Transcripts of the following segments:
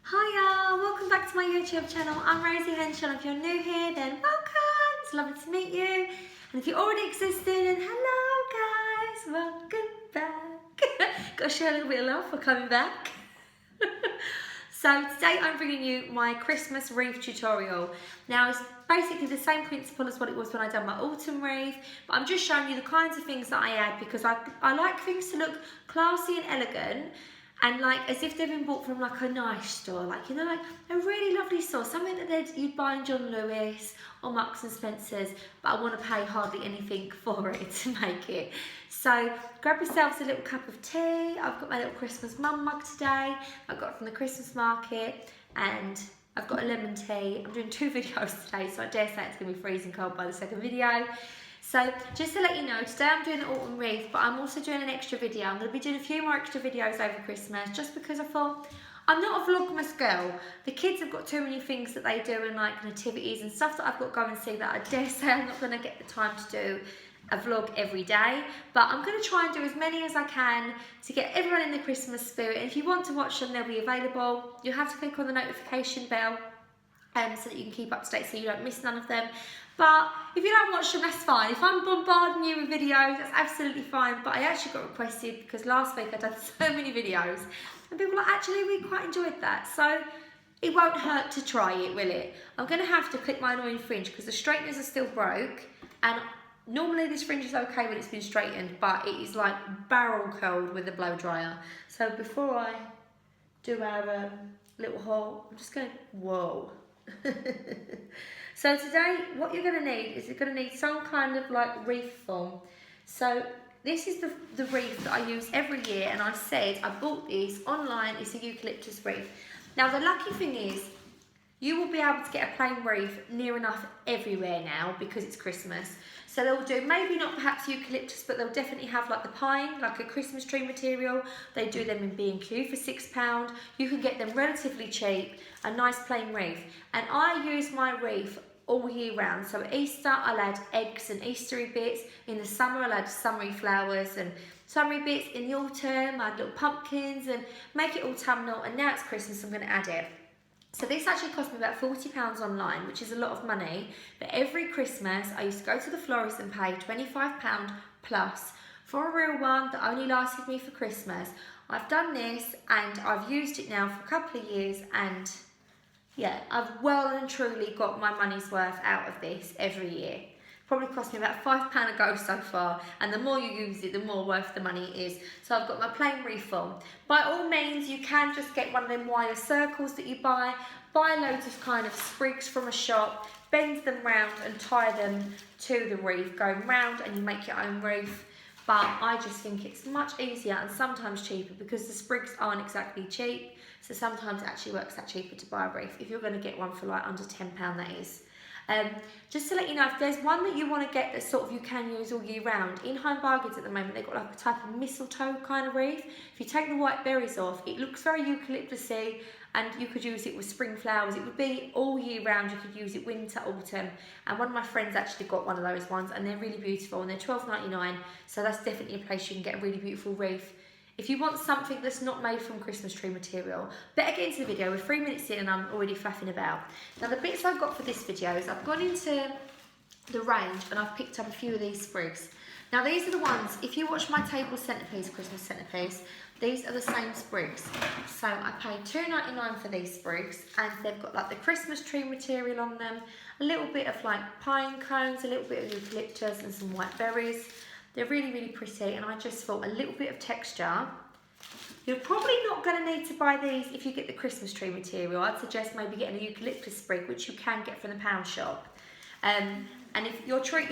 Hiya, welcome back to my YouTube channel. I'm Rosie Henshaw. If you're new here, then welcome. It's lovely to meet you. And if you're already existing, then hello guys, welcome back. Got to share a little bit of love for coming back. So today I'm bringing you my Christmas wreath tutorial. Now it's basically the same principle as what it was when I done my autumn wreath, but I'm just showing you the kinds of things that I add because I like things to look classy and elegant, and like as if they've been bought from like a nice store, like, you know, like a really lovely store, something that you'd buy in John Lewis or Marks and Spencer's, but I want to pay hardly anything for it to make it. So grab yourselves a little cup of tea. I've got my little Christmas mum mug today. I got it from the Christmas market, and I've got a lemon tea. I'm doing 2 videos today, so I dare say it's going to be freezing cold by the second video. So just to let you know, today I'm doing the autumn wreath, but I'm also doing an extra video. I'm going to be doing a few more extra videos over Christmas, just because I thought, I'm not a vlogmas girl. The kids have got too many things that they do, and like nativities and stuff that I've got to go and see, that I dare say I'm not going to get the time to do a vlog every day. But I'm going to try and do as many as I can to get everyone in the Christmas spirit. And if you want to watch them, they'll be available. You'll have to click on the notification bell so that you can keep up to date so you don't miss none of them. But if you don't watch them, that's fine. If I'm bombarding you with videos, that's absolutely fine. But I actually got requested because last week I done so many videos and people were like, actually, we quite enjoyed that. So it won't hurt to try it, will it? I'm going to have to clip my annoying fringe because the straighteners are still broke, and normally this fringe is okay when it's been straightened, but it is like barrel curled with a blow dryer. So before I do our little haul, I'm just going to, whoa. So today what you're going to need is you're going to need some kind of like wreath form. So this is the wreath that I use every year, and I said I bought this online. It's a eucalyptus wreath. Now the lucky thing is you will be able to get a plain wreath near enough everywhere now because it's Christmas. So they'll do maybe not perhaps eucalyptus, but they'll definitely have like the pine, like a Christmas tree material. They do them in B&Q for £6. You can get them relatively cheap, a nice plain wreath. And I use my wreath all year round. So at Easter I'll add eggs and Eastery bits. In the summer I'll add summery flowers and summery bits. In the autumn I add little pumpkins and make it autumnal. And now it's Christmas, I'm going to add it. So this actually cost me about £40 online, which is a lot of money. But every Christmas, I used to go to the florist and pay £25 plus for a real one that only lasted me for Christmas. I've done this and I've used it now for a couple of years, and yeah, I've well and truly got my money's worth out of this every year. Probably cost me about £5 a go so far, and the more you use it, the more worth the money is. So I've got my plain wreath form. By all means, you can just get one of them wire circles that you buy loads of kind of sprigs from a shop, bend them round and tie them to the wreath, going round, and you make your own wreath. But I just think it's much easier and sometimes cheaper because the sprigs aren't exactly cheap. So sometimes it actually works out cheaper to buy a wreath if you're going to get one for like under £10, that is. Just to let you know, if there's one that you want to get that sort of you can use all year round, in Home Bargains at the moment they've got like a type of mistletoe kind of wreath. If you take the white berries off, it looks very eucalyptusy, and you could use it with spring flowers. It would be all year round. You could use it winter, autumn, and one of my friends actually got one of those ones, and they're really beautiful, and they're £12.99, so that's definitely a place you can get a really beautiful wreath. If you want something that's not made from Christmas tree material, better get into the video. We're 3 minutes in and I'm already faffing about. Now the bits I've got for this video is I've gone into the range and I've picked up a few of these sprigs. Now these are the ones, if you watch my table centrepiece, Christmas centrepiece, these are the same sprigs. So I paid £2.99 for these sprigs, and they've got like the Christmas tree material on them, a little bit of like pine cones, a little bit of eucalyptus and some white berries. They're really, really pretty, and I just thought a little bit of texture. You're probably not going to need to buy these if you get the Christmas tree material. I'd suggest maybe getting a eucalyptus sprig, which you can get from the pound shop. And if your tree,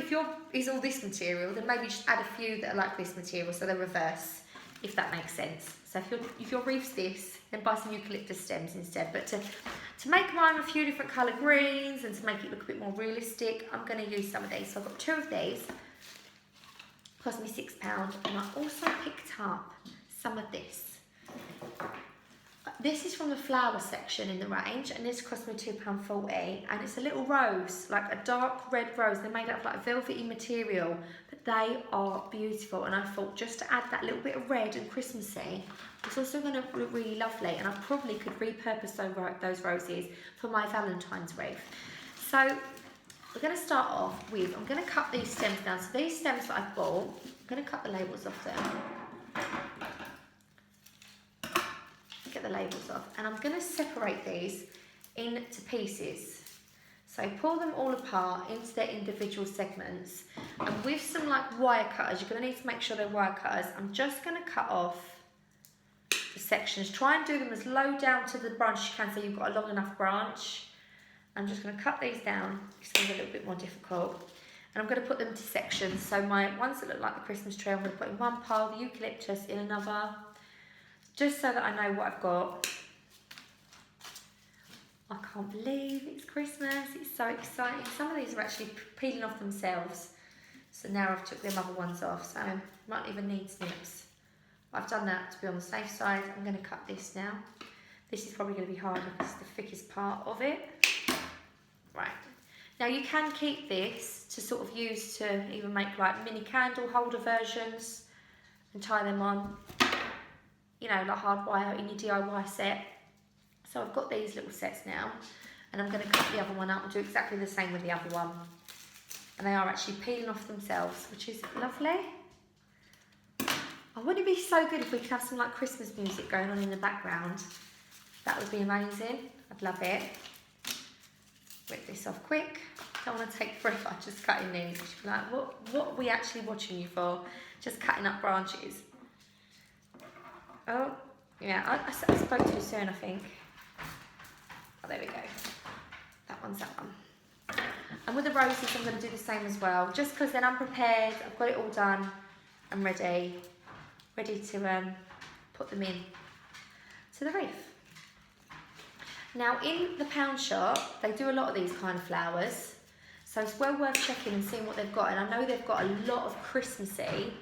is all this material, then maybe just add a few that are like this material, so they're reverse, if that makes sense. So if your wreath's this, then buy some eucalyptus stems instead. But to make mine a few different colour greens and to make it look a bit more realistic, I'm going to use some of these. So I've got 2 of these. Cost me £6, and I also picked up some of this. this is from the flower section in the range, and this cost me £2.40, and it's a little rose, like a dark red rose. They're made out of like velvety material, but they are beautiful, and I thought just to add that little bit of red and Christmassy, it's also going to look really lovely, and I probably could repurpose those roses for my Valentine's wreath. So we're going to start off with, I'm going to cut these stems down. So these stems that I've bought, I'm going to cut the labels off them. Get the labels off, and I'm going to separate these into pieces. So pull them all apart into their individual segments, and with some like wire cutters, you're going to need to make sure they're wire cutters. I'm just going to cut off the sections. Try and do them as low down to the branch as you can, so you've got a long enough branch. I'm just going to cut these down. It's going to be a little bit more difficult, and I'm going to put them into sections. So my ones that look like the Christmas tree, I'm going to put in one pile, the eucalyptus in another, just so that I know what I've got. I can't believe it's Christmas. It's so exciting. Some of these are actually peeling off themselves. So now I've took them other ones off, so I might even need snips. But I've done that to be on the safe side. I'm going to cut this now. This is probably going to be harder because it's the thickest part of it. Right. Now you can keep this to sort of use to even make like mini candle holder versions and tie them on. You know, like hardwire in your DIY set. So I've got these little sets now, and I'm going to cut the other one up and do exactly the same with the other one. And they are actually peeling off themselves, which is lovely. Oh, wouldn't it be so good if we could have some like Christmas music going on in the background? That would be amazing. I'd love it. Rip this off quick. Don't want to take forever just cutting these. You'd be like, what are we actually watching you for? Just cutting up branches. Oh, yeah, I spoke too soon, I think. Oh, there we go. That one's that one. And with the roses, I'm going to do the same as well. Just because then I'm prepared, I've got it all done, I'm ready to put them in to the wreath. Now, in the pound shop, they do a lot of these kind of flowers. So it's well worth checking and seeing what they've got. And I know they've got a lot of Christmassy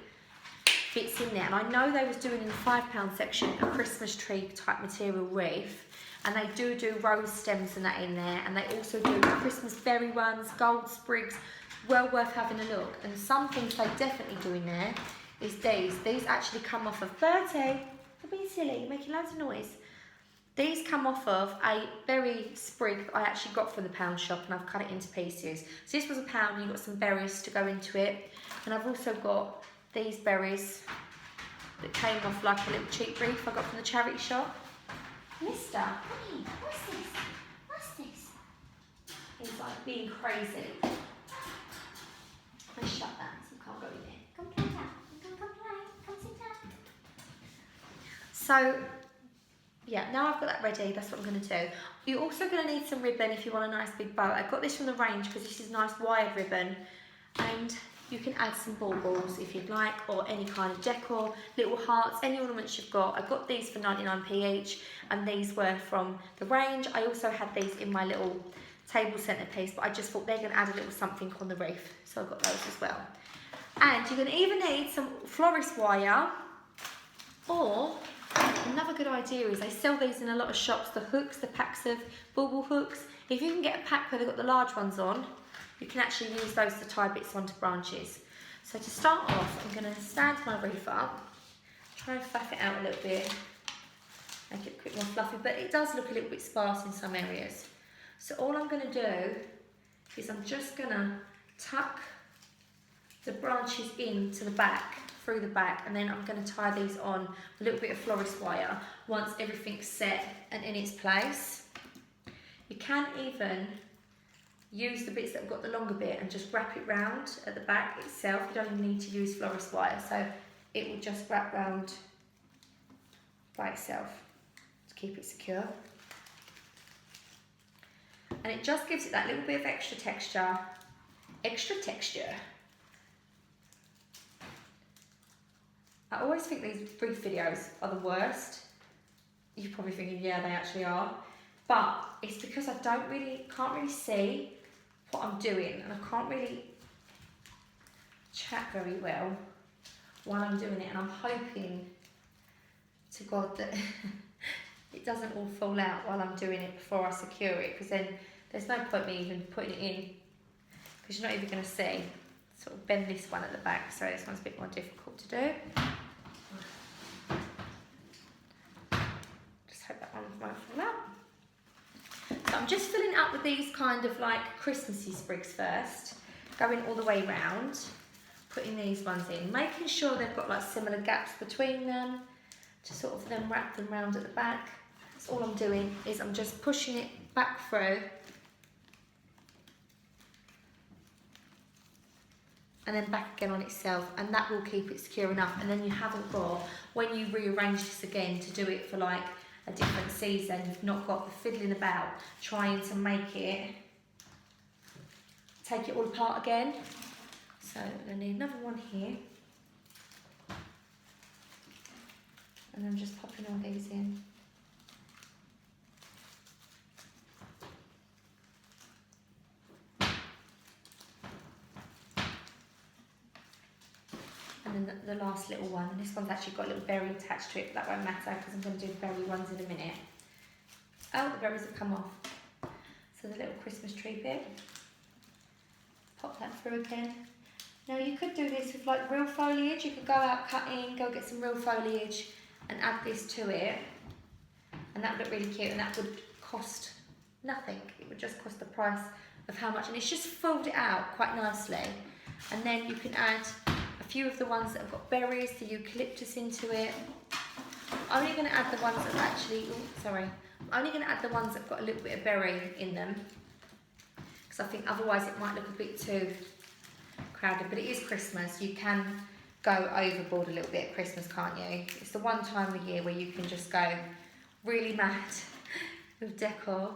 bits in there, and I know they was doing in the £5 section a Christmas tree type material wreath, and they do rose stems and that in there, and they also do Christmas berry ones, gold sprigs. Well worth having a look. And some things they definitely do in there is these actually come off of Bertie. You're being silly, you're making loads of noise. These come off of a berry sprig that I actually got from the pound shop, and I've cut it into pieces. So this was £1, and you've got some berries to go into it, and I've also got these berries that came off like a little cheap wreath I got from the charity shop. Mister, honey, what's this? What's this? He's like being crazy. I shut that so you can't go in there. Come play that. Come play. Come sit down. So, yeah, now I've got that ready, that's what I'm going to do. You're also going to need some ribbon if you want a nice big bow. I got this from the range because this is nice wired ribbon, and you can add some baubles if you'd like, or any kind of decor, little hearts, any ornaments you've got. I got these for 99p each, and these were from the range. I also had these in my little table centerpiece, but I just thought they're going to add a little something on the wreath, so I got those as well. And you're going to either need some florist wire, or another good idea is they sell these in a lot of shops, the hooks, the packs of bauble hooks. If you can get a pack where they've got the large ones on, you can actually use those to tie bits onto branches. So to start off, I'm going to stand my wreath up, try and fluff it out a little bit, make it a bit more fluffy, but it does look a little bit sparse in some areas. So all I'm going to do is I'm just going to tuck the branches into the back, through the back, and then I'm going to tie these on a little bit of florist wire once everything's set and in its place. You can even use the bits that have got the longer bit and just wrap it round at the back itself. You don't even need to use florist wire, so it will just wrap round by itself to keep it secure. And it just gives it that little bit of extra texture. I always think these wreath videos are the worst. You're probably thinking, yeah, they actually are. But it's because I can't really see what I'm doing, and I can't really chat very well while I'm doing it, and I'm hoping to God that it doesn't all fall out while I'm doing it before I secure it, because then there's no point me even putting it in, because you're not even going to see. Sort of bend this one at the back, so this one's a bit more difficult to do. Just hope that one won't fall out. So I'm just filling up with these kind of like Christmassy sprigs first, going all the way round, putting these ones in, making sure they've got like similar gaps between them, to sort of then wrap them round at the back. So all I'm doing is I'm just pushing it back through and then back again on itself, and that will keep it secure enough. And then you haven't got, when you rearrange this again to do it for like a different season, you've not got the fiddling about trying to make it, take it all apart again. So I'm going to need another one here. And I'm just popping all these in. And then the last little one, and this one's actually got a little berry attached to it, but that won't matter because I'm going to do berry ones in a minute. Oh, the berries have come off. So the little Christmas tree bit, pop that through again. Now you could do this with like real foliage. You could go out cutting, go get some real foliage and add this to it, and that would look really cute, and that would cost nothing. It would just cost the price of how much, and it's just fold it out quite nicely. And then you can add a few of the ones that have got berries, the eucalyptus into it. I'm only going to add the ones that have actually, I'm only going to add the ones that have got a little bit of berry in them, because I think otherwise it might look a bit too crowded. But it is Christmas, you can go overboard a little bit at Christmas, can't you? It's the one time of year where you can just go really mad with decor.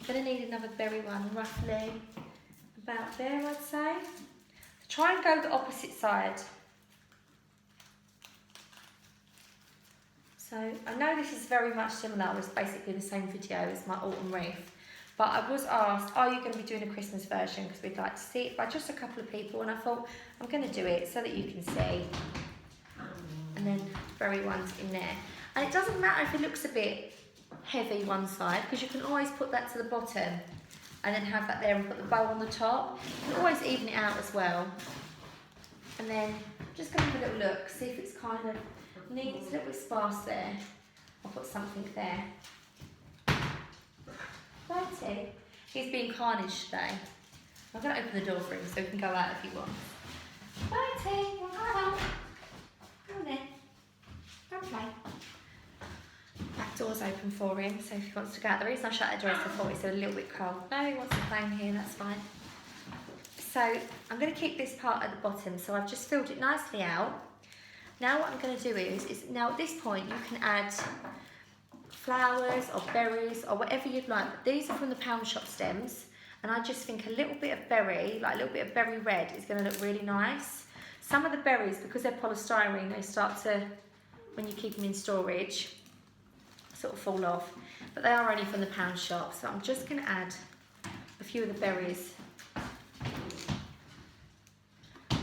I'm going to need another berry one, roughly about there, I'd say. Try and go the opposite side. So I know this is very much similar, it's basically the same video as my autumn wreath, but I was asked, are you going to be doing a Christmas version, because we'd like to see it by just a couple of people, and I thought I'm going to do it so that you can see. And then berry ones in there. And it doesn't matter if it looks a bit heavy one side, because you can always put that to the bottom and then have that there and put the bow on the top. You can always even it out as well. And then I'm just going to have a little look, see if it's kind of neat. It's a little bit sparse there. I'll put something there. Bertie, he's being carnage today. I'm going to open the door for him so he can go out if he wants. Bertie, you want to go out? Come on then. Go play. Back door's open for him, so if he wants to go out. The reason I shut that door is I thought it's a little bit cold. No, he wants to play in here, that's fine. So I'm going to keep this part at the bottom, so I've just filled it nicely out. Now what I'm going to do is now at this point you can add flowers or berries or whatever you'd like. But these are from the pound shop stems, and I just think a little bit of berry, like a little bit of berry red, is going to look really nice. Some of the berries, because they're polystyrene, they start to, when you keep them in storage, sort of fall off. But they are only from the pound shop, so I'm just going to add a few of the berries.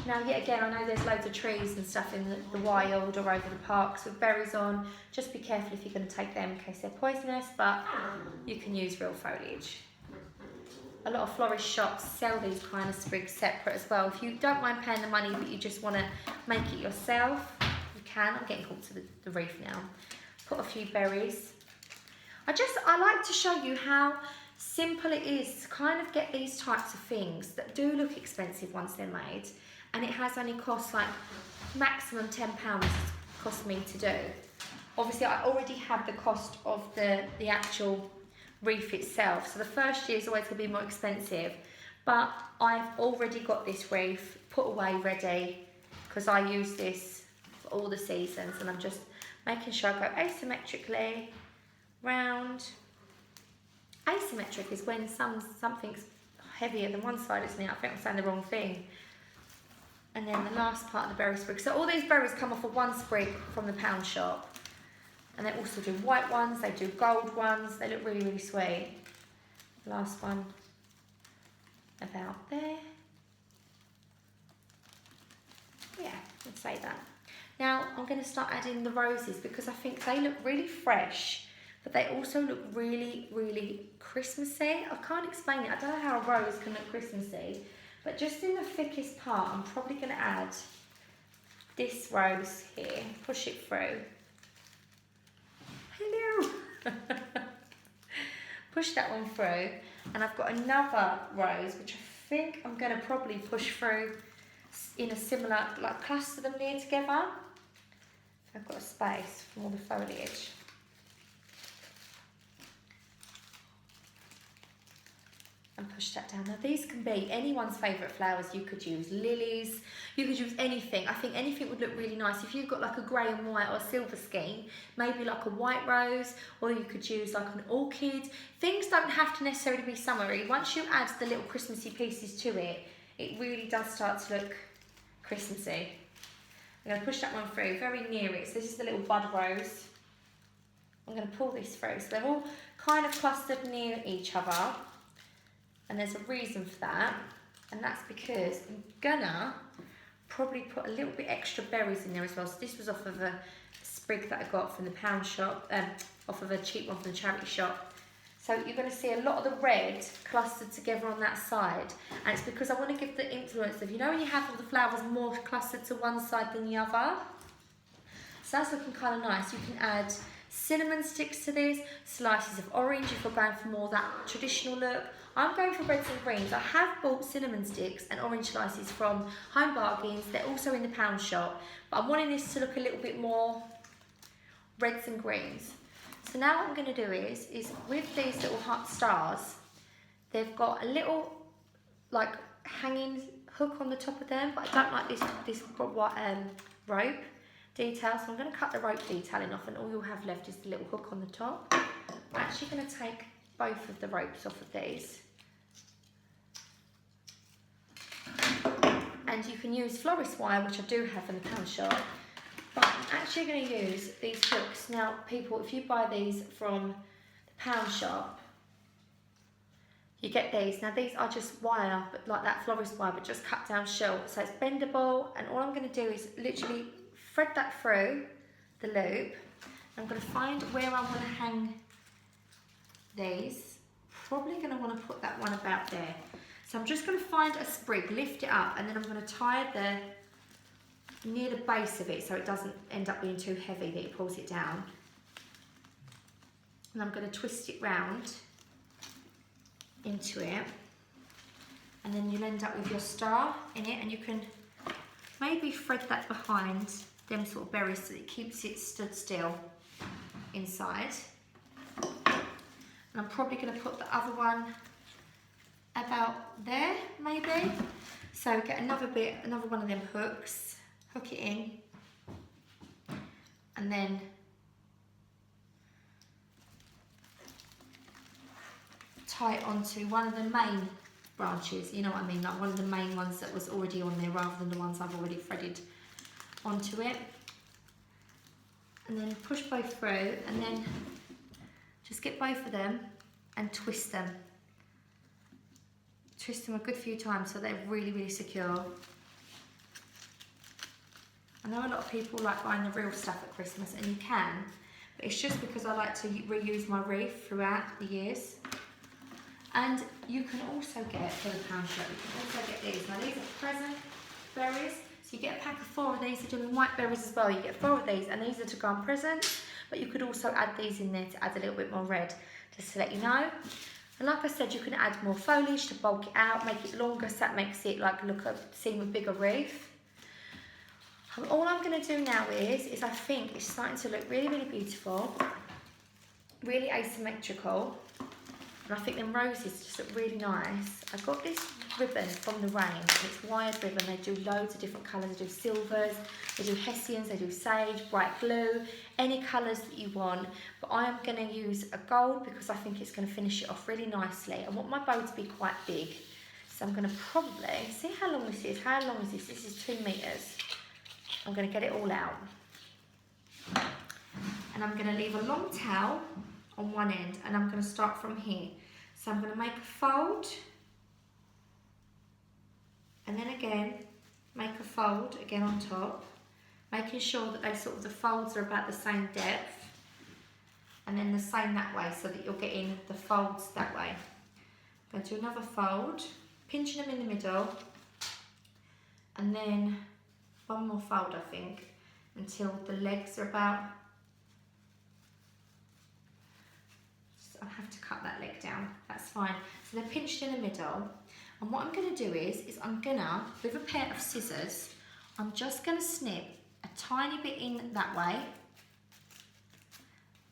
Now, yet again, I know there's loads of trees and stuff in the wild or over the parks with berries on. Just be careful if you're going to take them in case they're poisonous, but you can use real foliage. A lot of florist shops sell these kind of sprigs separate as well. If you don't mind paying the money but you just want to make it yourself, you can. I'm getting caught to the wreath now. Put a few berries. I like to show you how simple it is to kind of get these types of things that do look expensive once they're made, and it has only cost like maximum £10 cost me to do. Obviously I already have the cost of the actual wreath itself, so the first year is always going to be more expensive, but I've already got this wreath put away ready because I use this for all the seasons, and I'm just making sure I go asymmetrically round. Asymmetric is when something's heavier than one side, isn't it? I think I'm saying the wrong thing. And then the last part of the berry sprig. So all these berries come off of one sprig from the pound shop. And they also do white ones, they do gold ones. They look really, really sweet. The last one about there. Yeah, I'd say that. Now I'm going to start adding the roses because I think they look really fresh but they also look really, really Christmassy. I can't explain it. I don't know how a rose can look Christmassy, but just in the thickest part, I'm probably going to add this rose here, push it through. Hello! Push that one through, and I've got another rose, which I think I'm going to probably push through in a similar, like cluster them near together. I've got a space for all the foliage. And push that down. Now these can be anyone's favourite flowers. You could use lilies, you could use anything. I think anything would look really nice. If you've got like a grey and white or a silver scheme, maybe like a white rose, or you could use like an orchid. Things don't have to necessarily be summery. Once you add the little Christmassy pieces to it, it really does start to look Christmassy. I'm going to push that one through very near it. So this is the little bud rose. I'm going to pull this through. So they're all kind of clustered near each other. And there's a reason for that. And that's because I'm gonna probably put a little bit extra berries in there as well. So this was off of a sprig that I got from the pound shop, off of a cheap one from the charity shop. So you're going to see a lot of the red clustered together on that side. And it's because I want to give the influence of, you know when you have all the flowers more clustered to one side than the other? So that's looking kind of nice. You can add cinnamon sticks to this, slices of orange if you're going for more that traditional look. I'm going for reds and greens. I have bought cinnamon sticks and orange slices from Home Bargains. They're also in the pound shop. But I'm wanting this to look a little bit more reds and greens. So now what I'm going to do is with these little hot stars, they've got a little like hanging hook on the top of them, but I don't like this rope detail, so I'm going to cut the rope detailing off, and all you'll have left is the little hook on the top. I'm actually going to take both of the ropes off of these. And you can use florist wire, which I do have in the pound shop, but I'm actually going to use these hooks. Now people, if you buy these from the pound shop, you get these. Now these are just wire, but like that florist wire, but just cut down short. So it's bendable, and all I'm going to do is literally thread that through the loop. I'm going to find where I want to hang these. Probably going to want to put that one about there. So I'm just going to find a sprig, lift it up, and then I'm going to tie near the base of it so it doesn't end up being too heavy that it pulls it down. And I'm going to twist it round into it, and then you'll end up with your star in it, and you can maybe thread that behind them sort of berries so that it keeps it stood still inside. And I'm probably going to put the other one about there, maybe. So get another one of them hooks, hook it in, and then tie it onto one of the main branches, you know what I mean, like one of the main ones that was already on there rather than the ones I've already threaded onto it. And then push both through, and then just get both of them and twist them. Twist them a good few times so they're really, really secure. I know a lot of people like buying the real stuff at Christmas, and you can, but it's just because I like to reuse my wreath throughout the years. And you can also get, for the pound shop, you can also get these. Now these are present berries, so you get a pack of 4 of these. They're doing white berries as well. You get 4 of these, and these are to go on presents, but you could also add these in there to add a little bit more red, just to let you know. And like I said, you can add more foliage to bulk it out, make it longer, so that makes it like seem a bigger wreath. And all I'm going to do now is I think it's starting to look really, really beautiful, really asymmetrical. And I think them roses just look really nice. I got this ribbon from the rain, and it's wired ribbon. They do loads of different colours. They do silvers, they do hessians, they do sage, bright blue, any colours that you want. But I am going to use a gold because I think it's going to finish it off really nicely. I want my bow to be quite big, so I'm going to probably, see how long this is. How long is this? This is 2 metres. I'm going to get it all out. And I'm going to leave a long tail on one end, and I'm going to start from here. So I'm going to make a fold, and then again make a fold again on top, making sure that the folds are about the same depth, and then the same that way, so that you're getting the folds that way. Go to another fold, pinching them in the middle, and then one more fold, I think, until the legs are about. I have to cut that leg down, that's fine. So they're pinched in the middle, and what I'm going to do is I'm gonna, with a pair of scissors, I'm just going to snip a tiny bit in that way,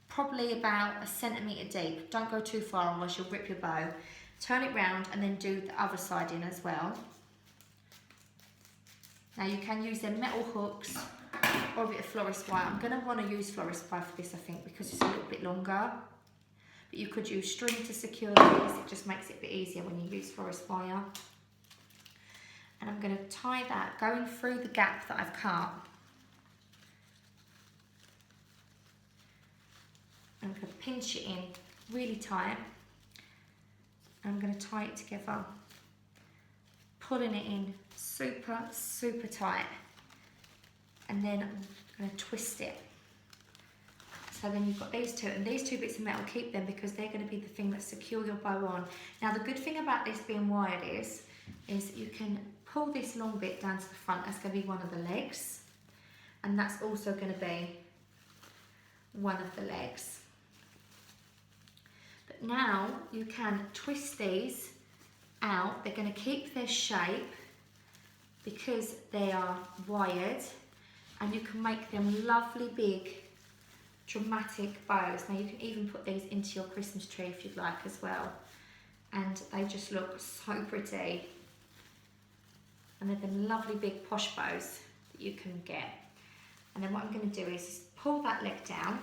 probably about 1 centimetre deep. Don't go too far, otherwise you'll rip your bow. Turn it round and then do the other side in as well. Now you can use them metal hooks or a bit of florist wire. I'm going to want to use florist wire for this, I think, because it's a little bit longer. But you could use string to secure these, it just makes it a bit easier when you use florist wire. And I'm going to tie that, going through the gap that I've cut. I'm going to pinch it in really tight. I'm going to tie it together, pulling it in super, super tight. And then I'm going to twist it. So then you've got these two, and these two bits of metal, keep them because they're going to be the thing that secure your bow on. Now the good thing about this being wired is you can pull this long bit down to the front. That's going to be one of the legs, and that's also going to be one of the legs. But now you can twist these out. They're going to keep their shape because they are wired, and you can make them lovely big dramatic bows. Now you can even put these into your Christmas tree if you'd like as well, and they just look so pretty, and they're them lovely big posh bows that you can get. And then what I'm going to do is pull that leg down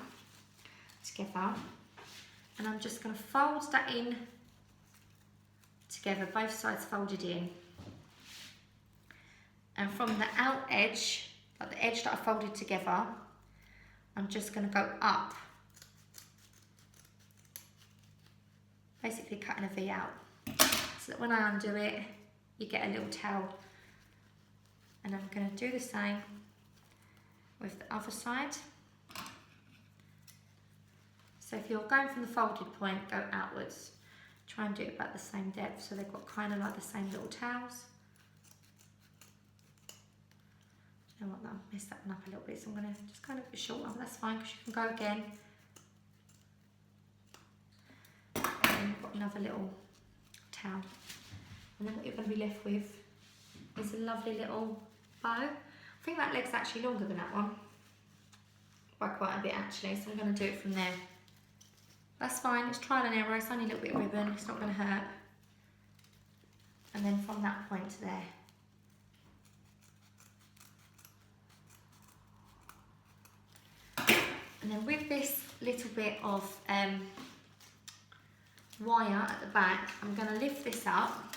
together, and I'm just going to fold that in together, both sides folded in, and from the out edge, like the edge that I folded together, I'm just going to go up, basically cutting a V out, so that when I undo it, you get a little tail. And I'm going to do the same with the other side. So if you're going from the folded point, go outwards. Try and do it about the same depth, so they've got kind of like the same little tails. You know what, I messed that one up a little bit, so I'm going to just kind of shorten up. That's fine, because you can go again. And you've got another little tail. And then what you're going to be left with is a lovely little bow. I think that leg's actually longer than that one, by quite a bit actually, so I'm going to do it from there. That's fine, it's trial and error, it's only a little bit of ribbon, it's not going to hurt. And then from that point to there. And then with this little bit of wire at the back, I'm going to lift this up,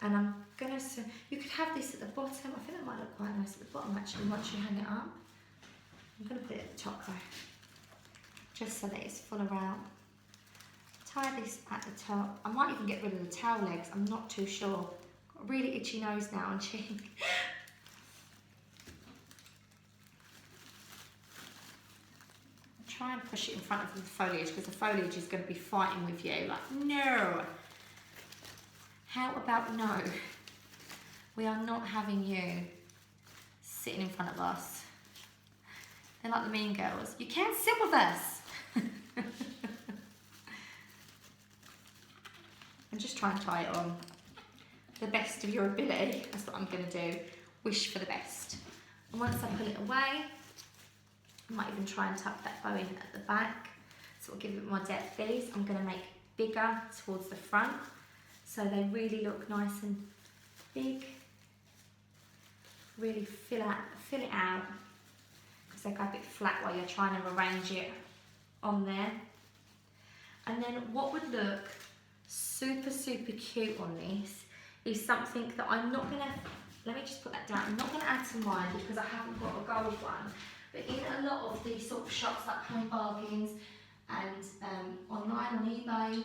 and I'm going to, you could have this at the bottom. I think that might look quite nice at the bottom actually once you hang it up. I'm going to put it at the top though, just so that it's full around. Tie this at the top. I might even get rid of the tail legs, I'm not too sure. Got a really itchy nose now and cheek. Try and push it in front of the foliage, because the foliage is going to be fighting with you. Like, no. How about no? We are not having you sitting in front of us. They're like the mean girls. You can't sit with us. And just try and tie it on the best of your ability. That's what I'm going to do. Wish for the best. And once I pull it away, I might even try and tuck that bow in at the back, so it'll give it more depth. These I'm going to make bigger towards the front, so they really look nice and big. Really fill it out, because they go a bit flat while you're trying to arrange it on there. And then what would look super, super cute on this is something that I'm not going to, let me just put that down, I'm not going to add some wire because I haven't got a gold one. But in a lot of these sort of shops like Home Bargains and online on eBay,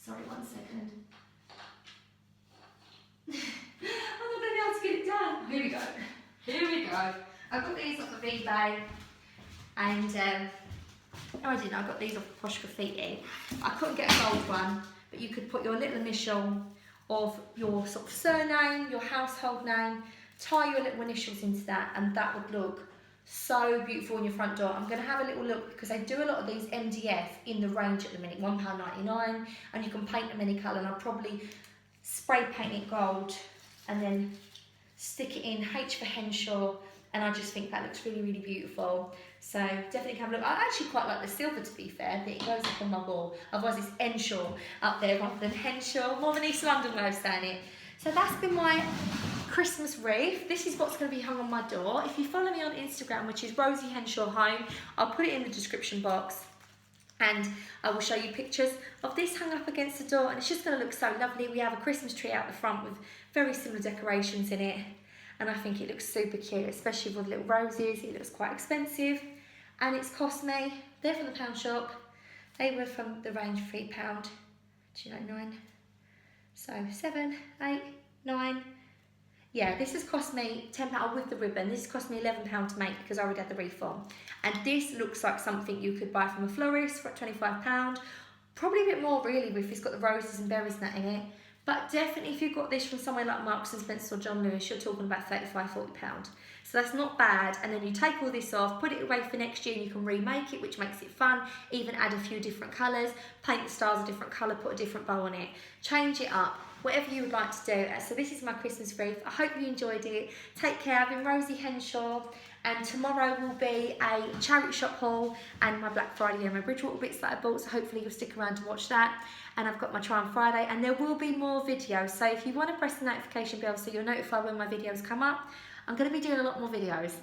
sorry, 1 second. I'm not going to be able to get it done. Here we go. Here we go. I got these off of eBay, and I didn't, I got these off Posh Graffiti. I couldn't get a gold one, but you could put your little initial of your sort of surname, your household name, tie your little initials into that, and that would look so beautiful on your front door. I'm going to have a little look because they do a lot of these MDF in the range at the minute, £1.99, and you can paint them any colour, and I'll probably spray paint it gold and then stick it in H for Henshaw, and I just think that looks really, really beautiful. So definitely have a look. I actually quite like the silver, to be fair, but it goes up on my wall. Otherwise it's Henshaw up there rather than Henshaw. More than East London way of saying it. So that's been my Christmas wreath. This is what's going to be hung on my door. If you follow me on Instagram, which is Rosie Henshaw Home, I'll put it in the description box. And I will show you pictures of this hung up against the door, and it's just going to look so lovely. We have a Christmas tree out the front with very similar decorations in it, and I think it looks super cute, especially with little roses. It looks quite expensive, and it's cost me, they're from the pound shop, they were from the range of £3.9, so 7, 8, 9. Yeah, this has cost me £10 with the ribbon. This has cost me £11 to make because I already had the wreath on. And this looks like something you could buy from a florist for £25. Probably a bit more really if it's got the roses and berries and that in it. But definitely if you got this from somewhere like Marks and Spencer or John Lewis, you're talking about £35, £40. So that's not bad. And then you take all this off, put it away for next year, and you can remake it, which makes it fun. Even add a few different colours, paint the stars a different colour, put a different bow on it, change it up. Whatever you would like to do. So this is my Christmas wreath. I hope you enjoyed it. Take care. I've been Rosie Henshaw, and tomorrow will be a charity shop haul and my Black Friday and my Bridgewater bits that I bought, so hopefully you'll stick around to watch that. And I've got my Try on Friday, and there will be more videos, so if you want to press the notification bell so you're notified when my videos come up, I'm going to be doing a lot more videos.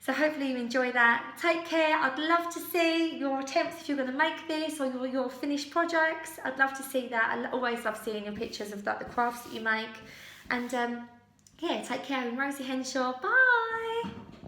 So hopefully you enjoy that. Take care. I'd love to see your attempts if you're going to make this, or your finished projects. I'd love to see that. I always love seeing your pictures of the crafts that you make. And yeah, take care. I'm Rosie Henshaw. Bye.